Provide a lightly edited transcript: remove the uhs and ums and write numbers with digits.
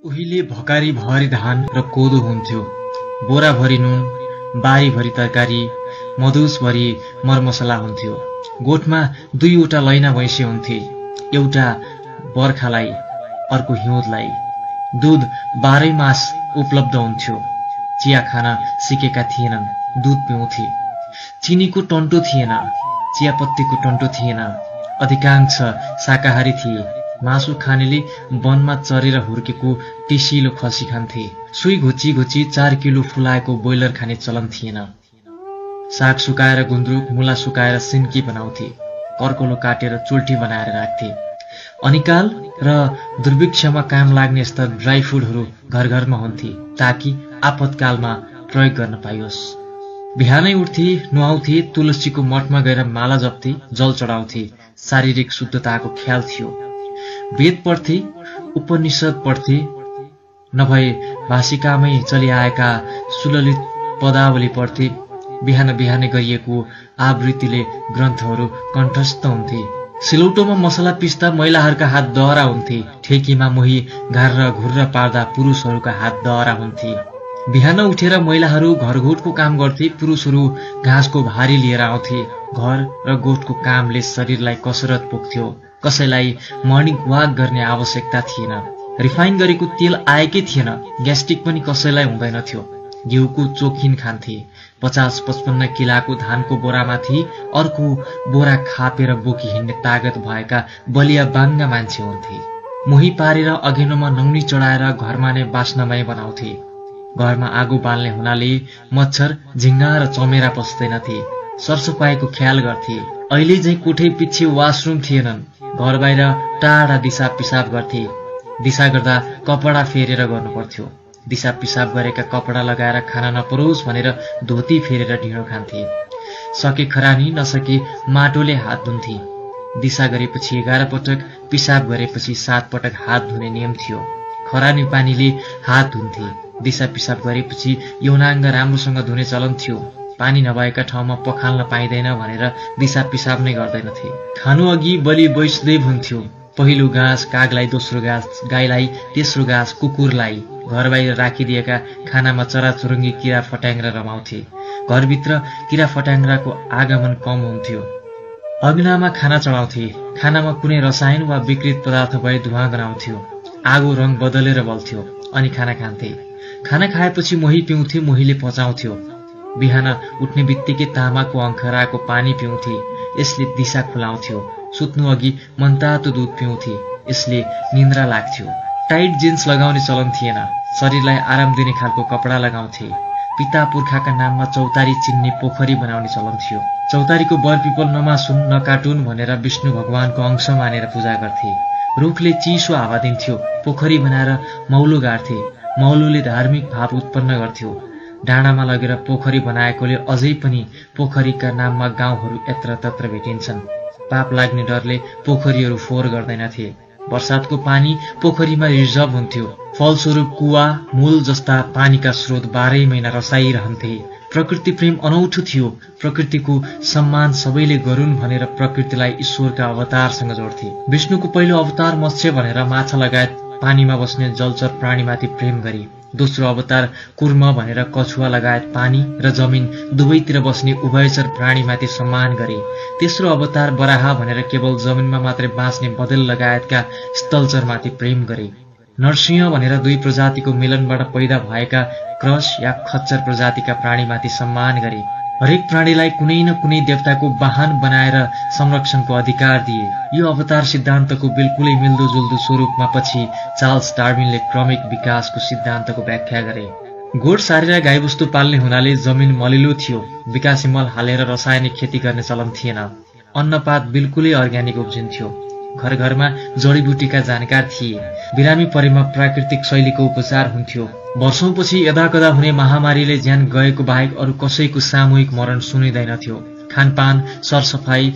उहिले भकारी भरी धान र कोदो हुन्थ्यो, बोरा भरी नुन, बारी भरी तरकारी, मधुस भरी मरमसला हुन्थ्यो। गोठमा दुईवटा लैना भैँसी हुन्थे, एउटा बर्खालाई अर्को हिउँदलाई। दूध 12 मास उपलब्ध हुन्थ्यो। चिया खान सिकेका थिएनन्, दूध पिउँथे। चिनीको टन्टो थिएन, चियापत्तीको टन्टो थिएन। अधिकांश शाकाहारी थिए। मासु खानेले वनमा चरेर हुर्केको टेसिलो खसी खान्थे। सुई घोची घोची 4 किलो फुलाएको ब्रोइलर खाने चलन थिएन। साग सुकाएर गुन्द्रुक, मुला सुकाएर सिन्की बनाउँथे। कर्कलो काटेर चुल्ठी बनाएर राख्थे। अनिकाल र दुर्भिक्षमा काम लाग्ने यस्ता ड्राई फुडहरू घर घरमा हुन्थे, ताकि आपतकालमा प्रयोग गर्न पाइयोस्। बिहानै उठ्थे, नुहाउँथे, तुलसीको मठमा गएर माला जप्थे, जल चढाउँथे। शारीरिक शुद्धताको ख्याल थियो। वेद पढ्थे, उपनिषद पढ्थे, नभए भाषिकामै चलिआएका सुललित पदावली पढ्थे। बिहान बिहानै गरिएको आवृत्तिले ग्रन्थहरू कण्ठस्थ हुन्थे। सिलौटोमा मसला पिस्दा महिलाहरूका हात दहरा हुन्थे। ठेकीमा मोही घार घुर्र पार्दा पुरुषहरूका हात दहरा हुन्थे। बिहान उठेर महिलाहरू घरगोठको काम गर्थे, पुरुषहरू घाँसको भारी लिएर आउँथे। घर र गोठको कामले शरीरलाई कसरत पुग्थ्यो। कसैलाई मर्निङ वाक गर्ने आवश्यकता थिएन। रिफाइन गरेको तेल आएकै थिएन। ग्यास्ट्रिक पनि कसैलाई हुँदैनथ्यो। घिउको चोखिन खान्थे। 50-55 किलाको धानको बोरामाथि अर्को बोरा खापेर बोकी हिँड्ने तागत भएका बलिया बाङ्गा मान्छे हुन्थे। मोही पारेर अघेनोमा नौनी चढाएर घरमा नै बास्नमय बनाउँथे। घरमा आगो बाल्ने हुनाले मच्छर, झिङ्गा र चमेरा पस्दैनथे। सरसफाइको ख्याल गर्थे। अहिले चाहिँ कोठै पछि वासरुम थिएनन्। घर बाहिर टाढा दिशा पिसाब गर्थे। दिशा गर्दा कपडा फेरेर गर्नुपर्थ्यो। दिशा पिसाब गरेका कपडा लगाएर खाना नपरोस् भनेर धोती फेरेर ढिँडो खान्थे। सके खरानी, नसके माटोले हात धुन्थे। दिशा गरेपछि 11 पटक, पिसाब गरेपछि 7 पटक हात धुने नियम थियो। खरानी पानीले हात धुन्थे। दिशा पिसाब गरेपछि यौनाङ्ग राम्रोसँग धुने चलन थियो। पानी नभएका ठाउँमा पखाल्न पाइँदैन भनेर दिशा पिसाब नै गर्दैनथे। खानु अघि बलि वैष्णदेव हुन्थ्यो। पहिलो घाँस कागलाई, दोस्रो घाँस गाईलाई, तेस्रो घाँस कुकुरलाई। घर बाहिर राखिदिएका खानामा चराचुरुङ्गी, किरा फट्याङ्ग्रा रमाउँथे। घरभित्र किरा फट्याङ्ग्राको आगमन कम हुन्थ्यो। अग्नामा खाना चढाउँथे। खानामा कुनै रसायन वा विकृत पदार्थ भए धुवाँ गराउँथ्यो। आगो रङ बदलेर बल्थ्यो अनि खाना खान्थे। खाना खाएपछि मोही पिउँथे, मोहीले पचाउँथ्यो। बिहान उठ्ने बित्तिकै तामाको अङ्खराको पानी पिउँथे। यसले दिशा खुलाउँथ्यो। सुत्नु अघि मनतातो दूध पिउँथे। यसले निन्द्रा लाग्थ्यो। टाइट जिन्स लगाउने चलन थिएन। शरीरलाई आराम दिने खालको कपडा लगाउँथे। पिता पुर्खाका नाममा चौतारी चिन्ने पोखरी बनाउने चलन थियो। चौतारीको बरपिपल नमासुन्, नकाटुन् भनेर विष्णु भगवानको अंश मानेर पूजा गर्थे। रुखले चिसो हावा दिन्थ्यो। पोखरी बनाएर मौलो गाड्थे। मौलोले धार्मिक भाव उत्पन्न गर्थ्यो। डाँडामा लगेर पोखरी बनाएकोले अझै पनि पोखरीका नाममा गाउँहरू यत्रतत्र भेटिन्छन्। पाप लाग्ने डरले पोखरीहरू फोहोर गर्दैनथे। वर्षातको पानी पोखरीमा रिजर्भ हुन्थ्यो। फलस्वरूप कुवा, मूल जस्ता पानीका स्रोत 12 महिना रसाइरहन्थे। प्रकृति प्रेम अनौठो थियो। प्रकृतिको सम्मान सबैले गरून् भनेर प्रकृतिलाई ईश्वरका अवतारसँग जोड्थे। विष्णुको पहिलो अवतार मत्स्य भनेर माछा लगायत पानीमा बस्ने जलचर प्राणीमाथि प्रेम गरे। दोस्रो अवतार कुर्म भनेर कछुवा लगायत पानी र जमिन दुवैतिर बस्ने उभयचर प्राणीमाथि सम्मान गरे। तेस्रो अवतार बराह भनेर केवल जमिनमा मात्रै बाँच्ने बदल लगायतका स्थलचरमाथि प्रेम गरे। नरसिंह भनेर 2 प्रजातिको मिलनबाट पैदा भएका क्रस या खच्चर प्रजातिका प्राणीमाथि सम्मान गरे। हरेक प्राणीलाई कुनै न कुनै देवताको वाहन बनाएर संरक्षणको अधिकार दिए। यो अवतार सिद्धान्तको बिल्कुलै मिल्दोजुल्दो स्वरूपमा पछि चार्ल्स डार्विनले क्रमिक विकासको सिद्धान्तको व्याख्या गरे। गोठ सारेर गाईबस्तु पाल्ने हुनाले जमिन मलिलो थियो। विकासे मल हालेर रासायनिक खेती गर्ने चलन थिएन। अन्नपात बिल्कुलै अर्ग्यानिक उब्जिन्थ्यो। घर घरमा जडीबुटीका जानकार थिए। बिरामी परेमा प्राकृतिक शैलीको उपचार हुन्थ्यो। वर्षौंपछि यदाकदा हुने महामारीले ज्यान गएको बाहेक अरू कसैको सामूहिक मरण सुनिँदैनथ्यो। खानपान, सरसफाई,